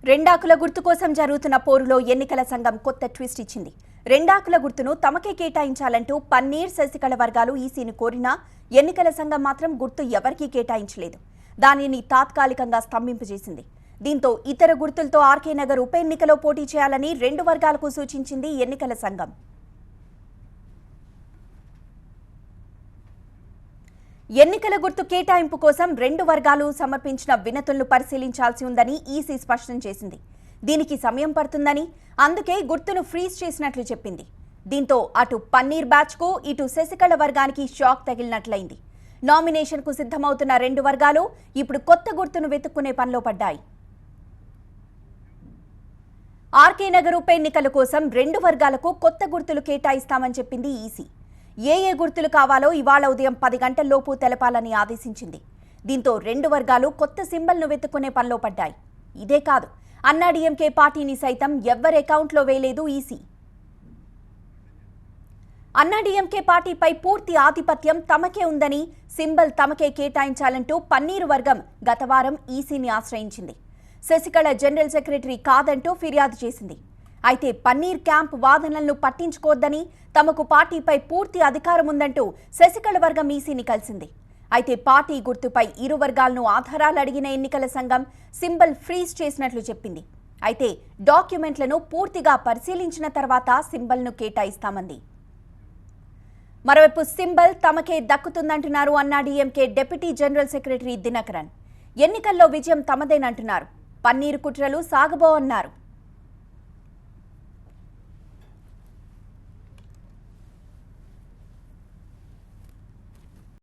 రెండాకుల గుర్తు కోసం జరుగుతున్న పోరులో ఎన్నికల సంఘం కొత్త ట్విస్ట్ ఇచ్చింది. రెండాకుల గుర్తును తమకే కేటాయించాలంటూ పన్నీర్ శశికళ వర్గాలు ఈసీని కోరినా ఎన్నికల సంఘం మాత్రం గుర్తు ఎవరికీ కేటాయించలేదు. దానిని తాత్కాలికంగా స్తంభింపజేసింది. దీంతో ఇతర గుర్తులతో ఆర్కే నగర్ ఉప ఎన్నికలో పోటీ చేయాలని రెండు వర్గాలకు సూచించింది ఎన్నికల సంఘం. ఎన్నికల గుర్తు కేటాయింపు కోసం రెండు వర్గాలు సమర్పించిన వినతులను పరిశీలించాల్సి ఉందని ఈసీ స్పష్టం చేసింది. దీనికి సమయం పడుతుందని, అందుకే గుర్తును ఫ్రీజ్ చేసినట్లు చెప్పింది. దీంతో అటు పన్నీర్ బ్యాచ్కు ఇటు శశికళ వర్గానికి షాక్ తగిలినట్లయింది. నామినేషన్కు సిద్ధమవుతున్న రెండు వర్గాలు ఇప్పుడు కొత్త గుర్తును వెతుక్కునే పనిలో పడ్డాయి. ఆర్కే నగర్ ఉప ఎన్నికల కోసం రెండు వర్గాలకు కొత్త గుర్తులు కేటాయిస్తామని చెప్పింది ఈసీ. ఏ గుర్తులు కావాలో ఇవాళ ఉదయం 10 గంటల్లోపు తెలపాలని ఆదేశించింది. దీంతో రెండు వర్గాలు కొత్త సింబల్ను వెతుక్కునే పనిలో పడ్డాయి. ఇదే కాదు, అన్నాడీఎంకే పార్టీని సైతం ఎవ్వరి అకౌంట్లో వేయలేదు ఈసీ. అన్నాడీఎంకే పార్టీపై పూర్తి ఆధిపత్యం తమకే ఉందని, సింబల్ తమకే కేటాయించాలంటూ పన్నీరు వర్గం గత వారం ఈసీని ఆశ్రయించింది. శశికళ జనరల్ సెక్రటరీ కాదంటూ ఫిర్యాదు చేసింది. అయితే పన్నీర్ క్యాంప్ వాదనలను పట్టించుకోవద్దని, తమకు పార్టీపై పూర్తి అధికారం ఉందంటూ శశికళ వర్గం ఈసీని కలిసింది. అయితే పార్టీ గుర్తుపై ఇరు వర్గాలను ఆధారాలు అడిగిన ఎన్నికల సంఘం సింబల్ ఫ్రీజ్ చేసినట్లు చెప్పింది. అయితే డాక్యుమెంట్లను పూర్తిగా పరిశీలించిన తర్వాత సింబల్ను కేటాయిస్తామంది. మరోవైపు సింబల్ తమకే దక్కుతుందంటున్నారు AIADMK deputy general secretary Dinakaran. ఎన్నికల్లో విజయం తమదేనంటున్నారు. పన్నీరు కుట్రలు సాగబోవన్నారు.